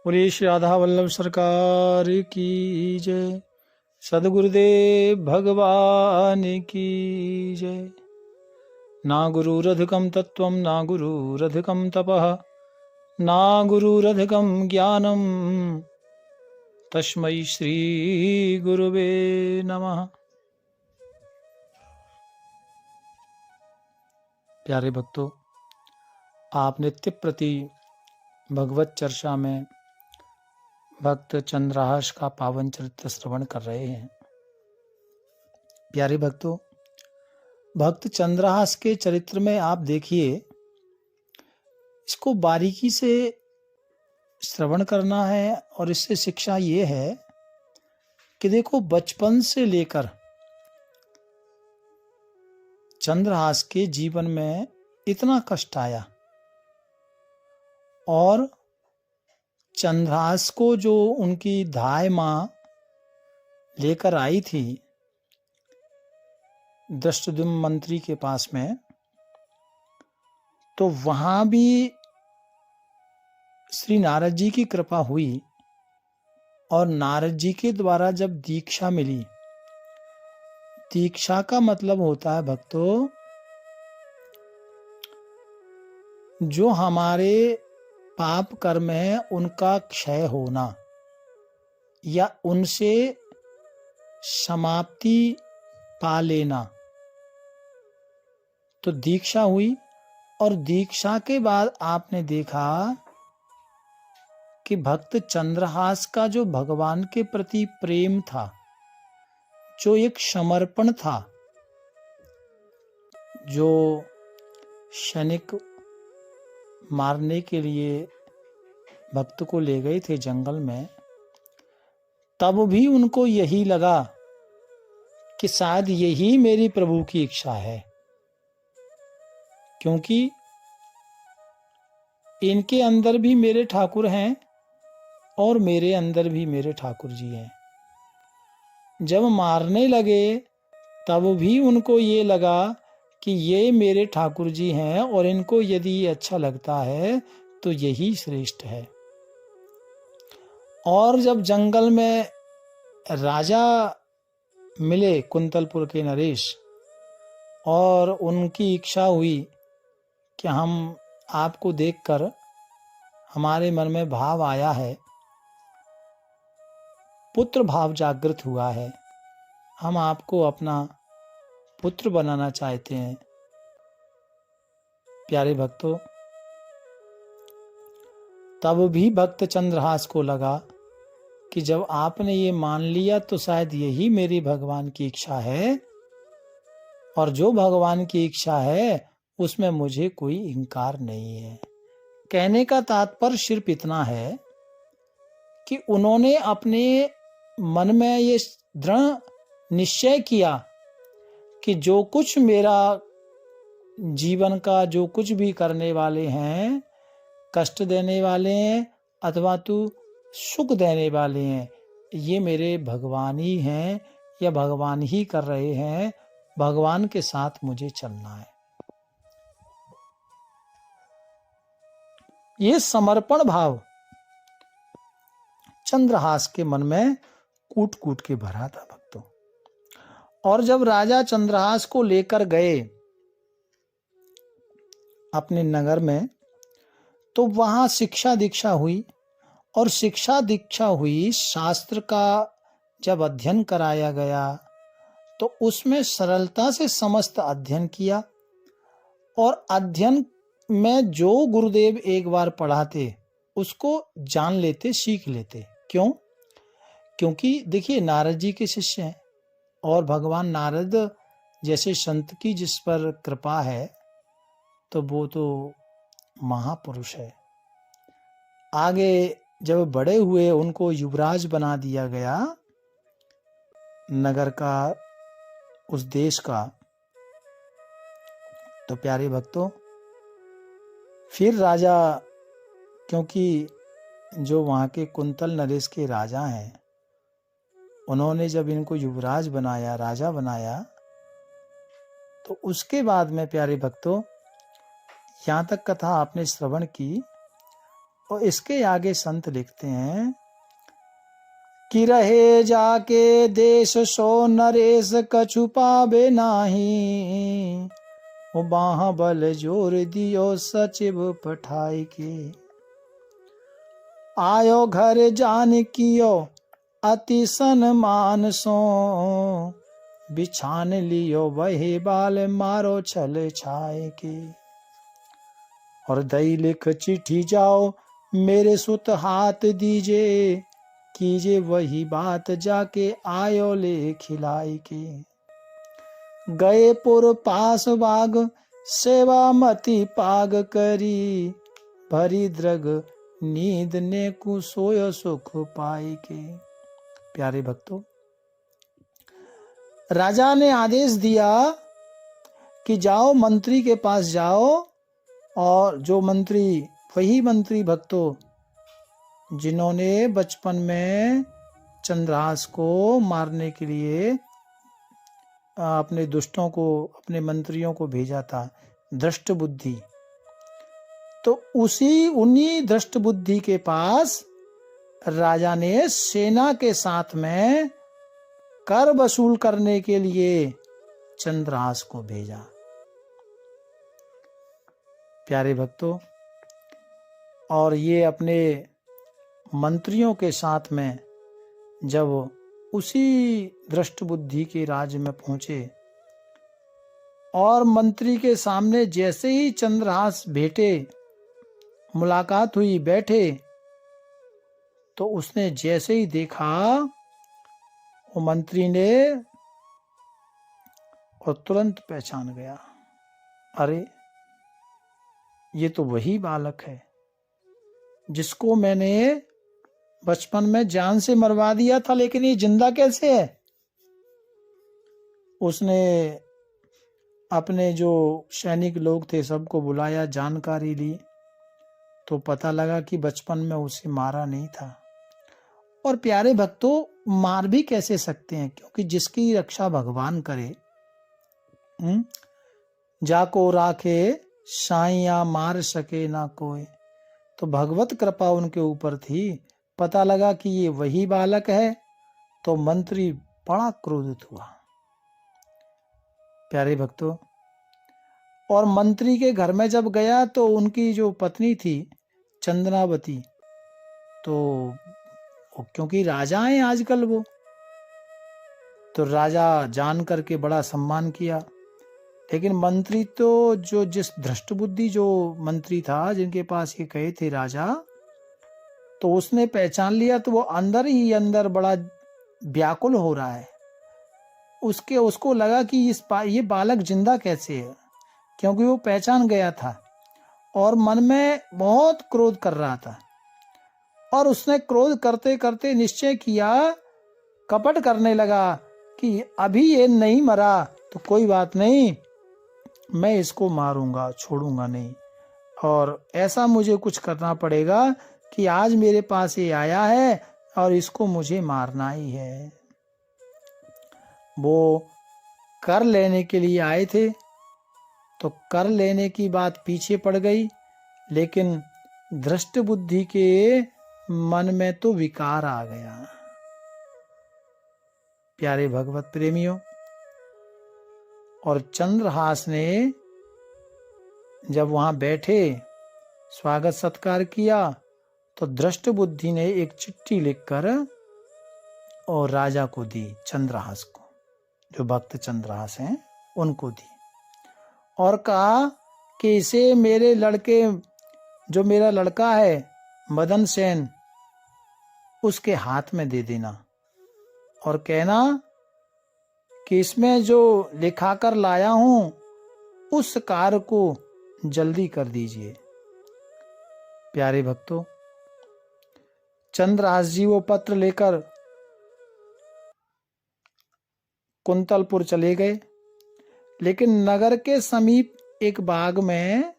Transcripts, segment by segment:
बोलिए श्री राधा वल्लभ सरकार की जय। सदगुरुदेव भगवान की जय। ना गुरुरधिकं तत्त्वं ना गुरुरधिकं तपः ना गुरुरधिकं ज्ञानं तस्मै श्री गुरुवे नमः। प्यारे भक्तों, आप नित्य प्रति भगवत चर्चा में भक्त चंद्रहास का पावन चरित्र श्रवण कर रहे हैं। प्यारे भक्तों, भक्त चंद्रहास के चरित्र में आप देखिए, इसको बारीकी से श्रवण करना है और इससे शिक्षा ये है कि देखो, बचपन से लेकर चंद्रहास के जीवन में इतना कष्ट आया और चंद्रहास को जो उनकी धाय मां लेकर आई थी दृष्टद्युम्न मंत्री के पास में, तो वहां भी श्री नारद जी की कृपा हुई और नारद जी के द्वारा जब दीक्षा मिली, दीक्षा का मतलब होता है भक्तों, जो हमारे पाप कर्म है उनका क्षय होना या उनसे समाप्ति पा लेना। तो दीक्षा हुई और दीक्षा के बाद आपने देखा कि भक्त चंद्रहास का जो भगवान के प्रति प्रेम था, जो एक समर्पण था, जो शनिक मारने के लिए भक्त को ले गए थे जंगल में, तब भी उनको यही लगा कि शायद यही मेरी प्रभु की इच्छा है, क्योंकि इनके अंदर भी मेरे ठाकुर हैं और मेरे अंदर भी मेरे ठाकुर जी हैं। जब मारने लगे तब भी उनको ये लगा कि ये मेरे ठाकुर जी हैं और इनको यदि अच्छा लगता है तो यही श्रेष्ठ है। और जब जंगल में राजा मिले कुंतलपुर के नरेश, और उनकी इच्छा हुई कि हम आपको देखकर हमारे मन में भाव आया है, पुत्र भाव जागृत हुआ है, हम आपको अपना पुत्र बनाना चाहते हैं। प्यारे भक्तों, तब भी भक्त चंद्रहास को लगा कि जब आपने ये मान लिया तो शायद यही मेरी भगवान की इच्छा है, और जो भगवान की इच्छा है उसमें मुझे कोई इनकार नहीं है। कहने का तात्पर्य सिर्फ इतना है कि उन्होंने अपने मन में ये दृढ़ निश्चय किया कि जो कुछ मेरा जीवन का जो कुछ भी करने वाले हैं, कष्ट देने वाले हैं अथवा तो सुख देने वाले हैं, ये मेरे भगवान ही हैं या भगवान ही कर रहे हैं। भगवान के साथ मुझे चलना है। ये समर्पण भाव चंद्रहास के मन में कूट कूट के भरा था भक्तों। और जब राजा चंद्रहास को लेकर गए अपने नगर में, तो वहां शिक्षा दीक्षा हुई, और शिक्षा दीक्षा हुई, शास्त्र का जब अध्ययन कराया गया तो उसमें सरलता से समस्त अध्ययन किया, और अध्ययन में जो गुरुदेव एक बार पढ़ाते उसको जान लेते, सीख लेते। क्यों? क्योंकि देखिए, नारद जी के शिष्य हैं और भगवान नारद जैसे संत की जिस पर कृपा है तो वो तो महापुरुष है। आगे जब बड़े हुए उनको युवराज बना दिया गया नगर का, उस देश का। तो प्यारे भक्तों, फिर राजा, क्योंकि जो वहाँ के कुंतल नरेश के राजा हैं, उन्होंने जब इनको युवराज बनाया, राजा बनाया, तो उसके बाद में प्यारे भक्तों, यहाँ तक कथा आपने श्रवण की और इसके आगे संत लिखते हैं कि रहे जाके देश सो नरेश कछु पावे नाही, वो बाह बल जोर दियो सचिव पठाई के। आयो घर जान कियो अति सन्मान सो, बिछान लियो वही बाल मारो छल छाए के। और दई लिख चिट्ठी जाओ मेरे सुत हाथ दीजे, कीजे वही बात जाके आयो ले खिलाई के। गए पुर पास बाग सेवा मति पाग करी, भरी द्रग नींद ने कु सोयो सुख पाई के। प्यारे भक्तों, राजा ने आदेश दिया कि जाओ मंत्री के पास जाओ, और जो मंत्री, वही मंत्री भक्तों जिन्होंने बचपन में चंद्रहास को मारने के लिए अपने दुष्टों को, अपने मंत्रियों को भेजा था, दृष्ट बुद्धि, तो उन्हीं दृष्ट बुद्धि के पास राजा ने सेना के साथ में कर वसूल करने के लिए चंद्रहास को भेजा। प्यारे भक्तों, और ये अपने मंत्रियों के साथ में जब उसी दृष्ट बुद्धि के राज्य में पहुंचे, और मंत्री के सामने जैसे ही चंद्रहास भेटे, मुलाकात हुई, बैठे, तो उसने जैसे ही देखा, वो मंत्री ने और तुरंत पहचान गया, अरे ये तो वही बालक है जिसको मैंने बचपन में जान से मरवा दिया था, लेकिन ये जिंदा कैसे है। उसने अपने जो सैनिक लोग थे सबको बुलाया, जानकारी ली, तो पता लगा कि बचपन में उसे मारा नहीं था। और प्यारे भक्तों, मार भी कैसे सकते हैं, क्योंकि जिसकी रक्षा भगवान करे, जाको राखे साइया मार सके ना कोई, तो भगवत कृपा उनके ऊपर थी। पता लगा कि ये वही बालक है, तो मंत्री बड़ा क्रोधित हुआ। प्यारे भक्तों, और मंत्री के घर में जब गया तो उनकी जो पत्नी थी चंदनावती, तो क्योंकि राजा हैं आजकल वो, तो राजा जान करके बड़ा सम्मान किया। लेकिन मंत्री तो जो जिस भ्रष्ट बुद्धि जो मंत्री था, जिनके पास ये गए थे राजा, तो उसने पहचान लिया, तो वो अंदर ही अंदर बड़ा व्याकुल हो रहा है। उसको लगा कि ये बालक जिंदा कैसे है, क्योंकि वो पहचान गया था और मन में बहुत क्रोध कर रहा था। और उसने क्रोध करते करते निश्चय किया, कपट करने लगा कि अभी ये नहीं मरा तो कोई बात नहीं, मैं इसको मारूंगा, छोड़ूंगा नहीं, और ऐसा मुझे कुछ करना पड़ेगा कि आज मेरे पास ये आया है और इसको मुझे मारना ही है। वो कर लेने के लिए आए थे, तो कर लेने की बात पीछे पड़ गई, लेकिन दृष्ट बुद्धि के मन में तो विकार आ गया। प्यारे भगवत प्रेमियों, और चंद्रहास ने जब वहां बैठे, स्वागत सत्कार किया, तो दृष्ट बुद्धि ने एक चिट्ठी लिखकर और राजा को दी, चंद्रहास को, जो भक्त चंद्रहास हैं उनको दी, और कहा कि इसे मेरे लड़के, जो मेरा लड़का है मदन सेन, उसके हाथ में दे देना, और कहना कि इसमें जो लिखाकर लाया हूं उस कार्य को जल्दी कर दीजिए। प्यारे भक्तों, चंद्रहास जी वो पत्र लेकर कुंतलपुर चले गए, लेकिन नगर के समीप एक बाग में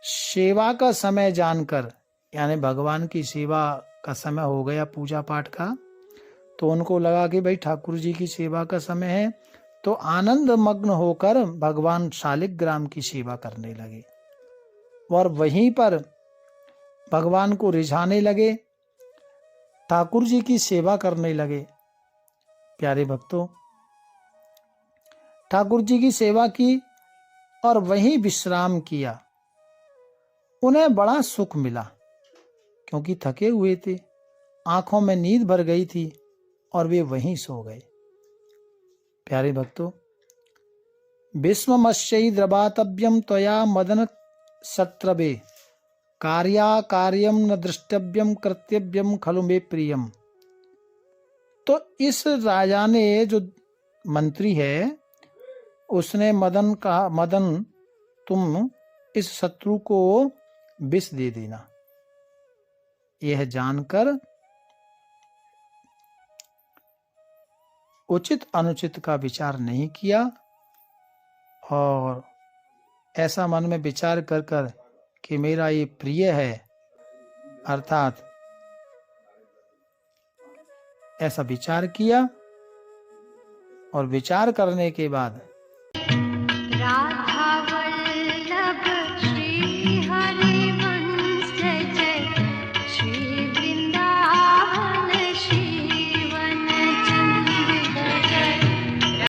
सेवा का समय जानकर, यानी भगवान की सेवा का समय हो गया, पूजा पाठ का, तो उनको लगा कि भाई ठाकुर जी की सेवा का समय है, तो आनंद मग्न होकर भगवान शालिग्राम की सेवा करने लगे। और वहीं पर भगवान को रिझाने लगे, ठाकुर जी की सेवा करने लगे। प्यारे भक्तों, ठाकुर जी की सेवा की और वहीं विश्राम किया। उन्हें बड़ा सुख मिला, क्योंकि थके हुए थे, आंखों में नींद भर गई थी और वे वहीं सो गए। प्यारे भक्तों, विश्वमस्यै द्रवातव्यम त्वया मदन सत्रबे, कार्या कार्यम न द्रष्टव्यम कर्तव्यम खलु मे प्रियम। तो इस राजा ने, जो मंत्री है, उसने मदन कहा, मदन तुम इस शत्रु को विष दे देना। यह जानकर उचित अनुचित का विचार नहीं किया और ऐसा मन में विचार कर कर कि मेरा ये प्रिय है, अर्थात ऐसा विचार किया और विचार करने के बाद